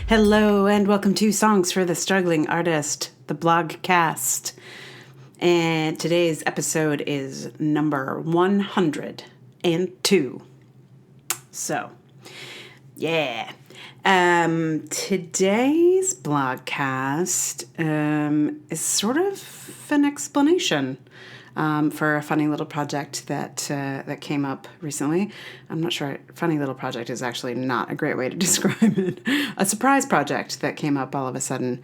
Hello and welcome to Songs for the Struggling Artist, the blogcast. And today's episode is number 102. So, yeah. Today's blogcast is sort of an explanation for a funny little project that came up recently. I'm not sure. Funny little project is actually not a great way to describe it. A surprise project that came up all of a sudden.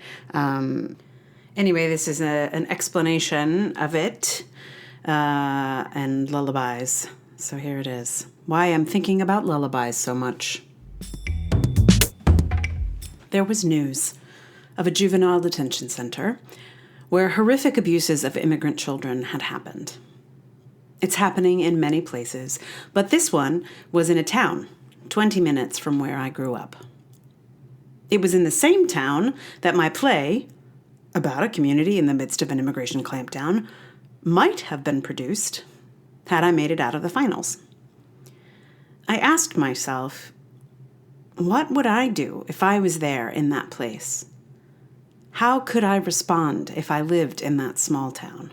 Anyway, this is an explanation of it and lullabies. So here it is. Why I'm thinking about lullabies so much. There was news of a juvenile detention center where horrific abuses of immigrant children had happened. It's happening in many places, but this one was in a town 20 minutes from where I grew up. It was in the same town that my play, about a community in the midst of an immigration clampdown, might have been produced had I made it out of the finals. I asked myself, what would I do if I was there in that place? How could I respond if I lived in that small town?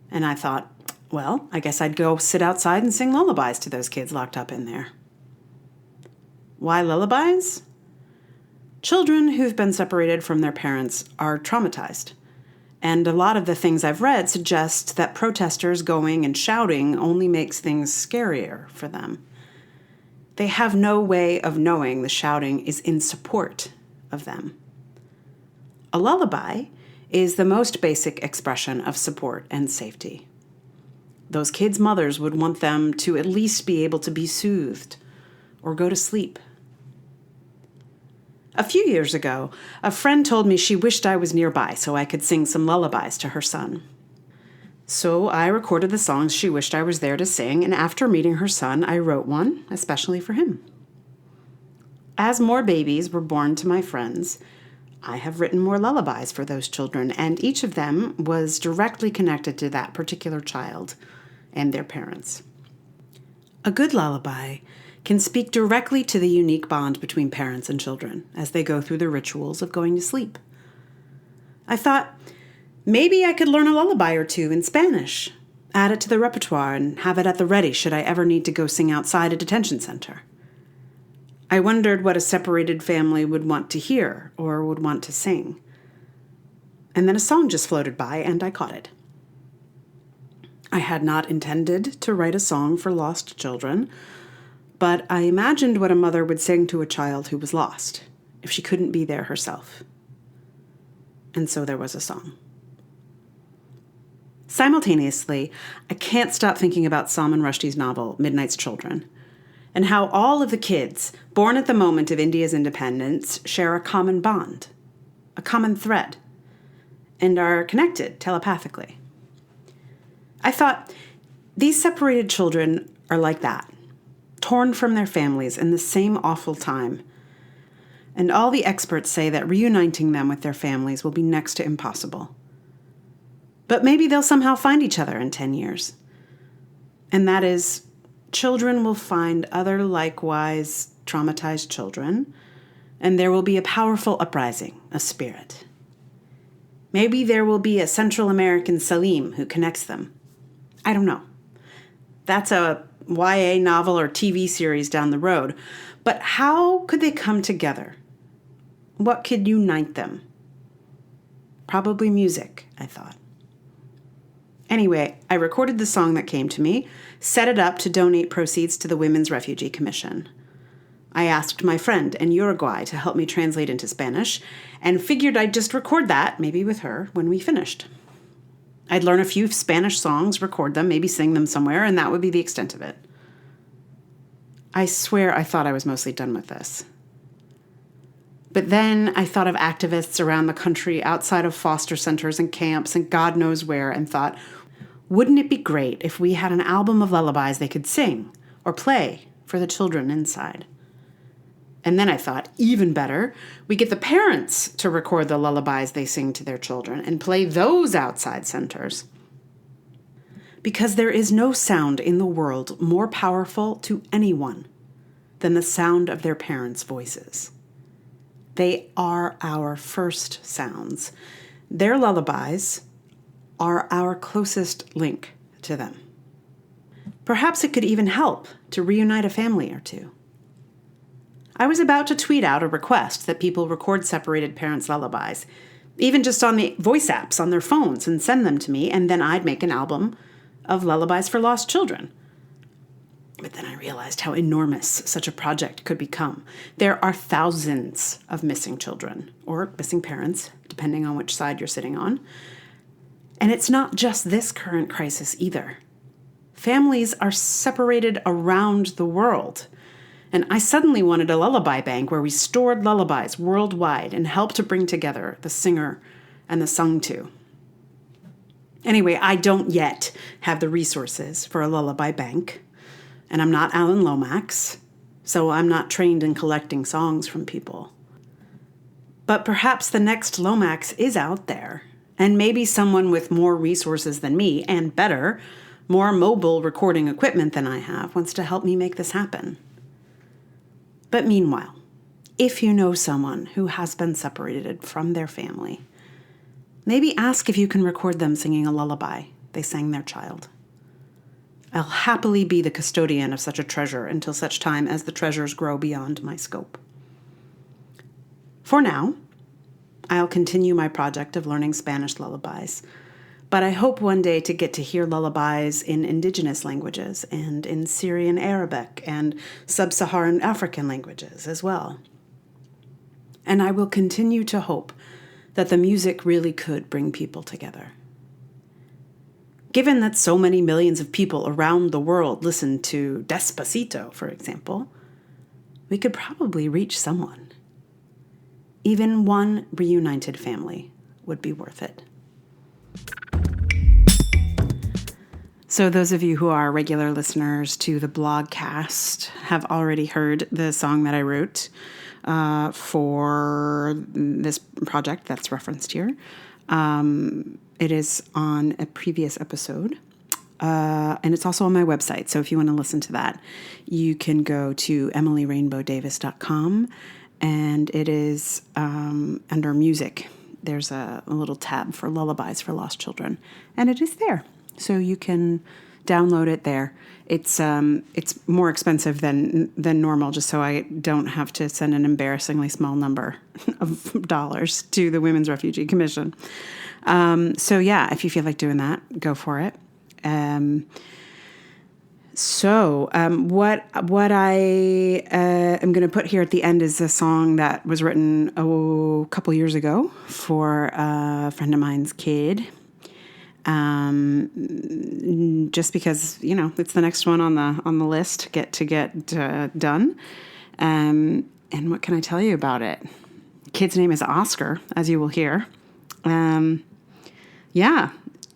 And I thought, well, I guess I'd go sit outside and sing lullabies to those kids locked up in there. Why lullabies? Children who've been separated from their parents are traumatized. And a lot of the things I've read suggest that protesters going and shouting only makes things scarier for them. They have no way of knowing the shouting is in support of them. A lullaby is the most basic expression of support and safety. Those kids' mothers would want them to at least be able to be soothed or go to sleep. A few years ago, a friend told me she wished I was nearby so I could sing some lullabies to her son. So I recorded the songs she wished I was there to sing, and after meeting her son, I wrote one especially for him. As more babies were born to my friends, I have written more lullabies for those children, and each of them was directly connected to that particular child and their parents. A good lullaby can speak directly to the unique bond between parents and children as they go through the rituals of going to sleep. I thought, maybe I could learn a lullaby or two in Spanish, add it to the repertoire, and have it at the ready should I ever need to go sing outside a detention center. I wondered what a separated family would want to hear or would want to sing. And then a song just floated by, and I caught it. I had not intended to write a song for lost children, but I imagined what a mother would sing to a child who was lost if she couldn't be there herself. And so there was a song. Simultaneously, I can't stop thinking about Salman Rushdie's novel, Midnight's Children, and how all of the kids born at the moment of India's independence share a common bond, a common thread, and are connected telepathically. I thought, these separated children are like that, torn from their families in the same awful time, and all the experts say that reuniting them with their families will be next to impossible. But maybe they'll somehow find each other in 10 years. And that is, children will find other likewise traumatized children, and there will be a powerful uprising of spirit. Maybe there will be a Central American Salim who connects them. I don't know. That's a YA novel or TV series down the road. But how could they come together? What could unite them? Probably music, I thought. Anyway, I recorded the song that came to me, set it up to donate proceeds to the Women's Refugee Commission. I asked my friend in Uruguay to help me translate into Spanish, and figured I'd just record that, maybe with her, when we finished. I'd learn a few Spanish songs, record them, maybe sing them somewhere, and that would be the extent of it. I swear I thought I was mostly done with this. But then I thought of activists around the country outside of foster centers and camps and God knows where, and thought, wouldn't it be great if we had an album of lullabies they could sing or play for the children inside? And then I thought, even better, we get the parents to record the lullabies they sing to their children and play those outside centers. Because there is no sound in the world more powerful to anyone than the sound of their parents' voices. They are our first sounds. Their lullabies are our closest link to them. Perhaps it could even help to reunite a family or two. I was about to tweet out a request that people record separated parents' lullabies, even just on the voice apps on their phones, and send them to me, and then I'd make an album of lullabies for lost children. But then I realized how enormous such a project could become. There are thousands of missing children, or missing parents, depending on which side you're sitting on. And it's not just this current crisis either. Families are separated around the world. And I suddenly wanted a lullaby bank where we stored lullabies worldwide and helped to bring together the singer and the sung to. Anyway, I don't yet have the resources for a lullaby bank, and I'm not Alan Lomax, so I'm not trained in collecting songs from people. But perhaps the next Lomax is out there, and maybe someone with more resources than me, and better, more mobile recording equipment than I have, wants to help me make this happen. But meanwhile, if you know someone who has been separated from their family, maybe ask if you can record them singing a lullaby they sang their child. I'll happily be the custodian of such a treasure until such time as the treasures grow beyond my scope. For now, I'll continue my project of learning Spanish lullabies, but I hope one day to get to hear lullabies in indigenous languages and in Syrian Arabic and sub-Saharan African languages as well. And I will continue to hope that the music really could bring people together. Given that so many millions of people around the world listen to Despacito, for example, we could probably reach someone. Even one reunited family would be worth it. So those of you who are regular listeners to the blogcast have already heard the song that I wrote for this project that's referenced here. It is on a previous episode, and it's also on my website. So if you want to listen to that, you can go to emilyrainbowdavis.com, and it is under music. There's a little tab for lullabies for lost children, and it is there. So you can download it there. It's more expensive than normal, just so I don't have to send an embarrassingly small number of dollars to the Women's Refugee Commission. So yeah, if you feel like doing that, go for it. What I am going to put here at the end is a song that was written a couple years ago for a friend of mine's kid. Just because, it's the next one on the list to get done. And what can I tell you about it? The kid's name is Oscar, as you will hear. Yeah,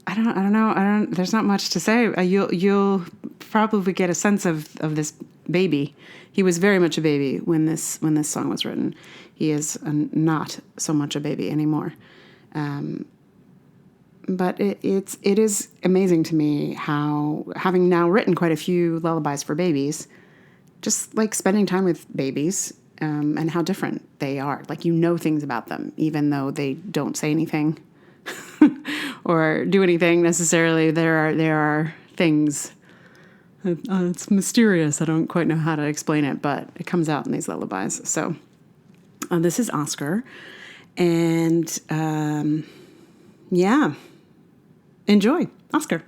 I don't know. There's not much to say. You'll probably get a sense of this baby. He was very much a baby when this song was written. He is not so much a baby anymore. But it is amazing to me how, having now written quite a few lullabies for babies, just like spending time with babies, and how different they are. Like, things about them, even though they don't say anything or do anything necessarily. There are things. It's mysterious. I don't quite know how to explain it, but it comes out in these lullabies. So this is Oscar, and yeah. Enjoy. Oscar.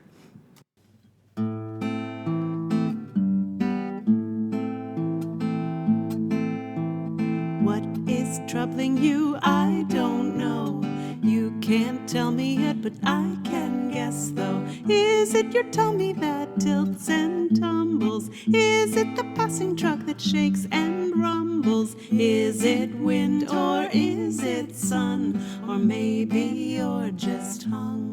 What is troubling you? I don't know. You can't tell me yet, but I can guess though. Is it your tummy that tilts and tumbles? Is it the passing truck that shakes and rumbles? Is it wind or is it sun? Or maybe you're just hungry.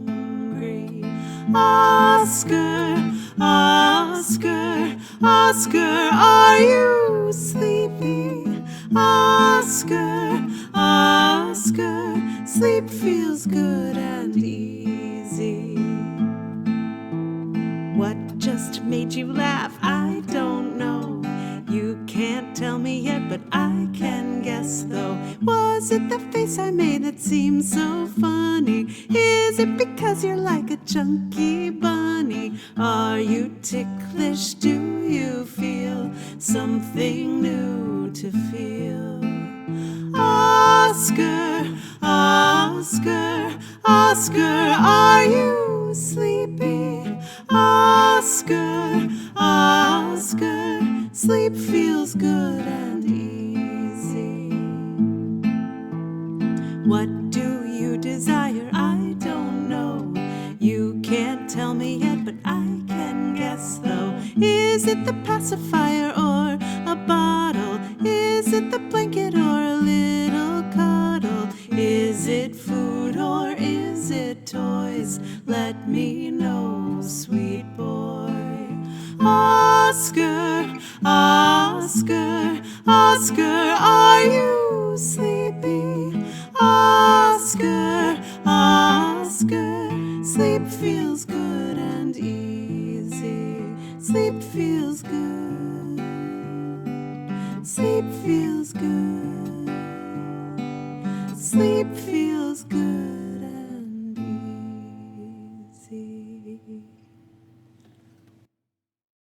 Oscar, Oscar, Oscar, are you sleepy? Oscar, Oscar, sleep feels good and easy. What just made you laugh? I don't know. You can't can't tell me yet, but I can guess though. Was it the face I made that seemed so funny? Is it because you're like a chunky bunny? Are you ticklish? Do you feel something new to feel? Oscar, Oscar, Oscar, are you sleepy? Oscar, Oscar, sleep feels good and easy. What do you desire? I don't know. You can't tell me yet, but I can guess though. Is it the pacifier or a bottle? Is it the blanket or a little cuddle? Is it food or is it toys? Let me know, sweet boy. Oscar, Oscar, Oscar, are you sleepy? Oscar, Oscar, sleep feels good and easy. Sleep feels good. Sleep feels good. Sleep feels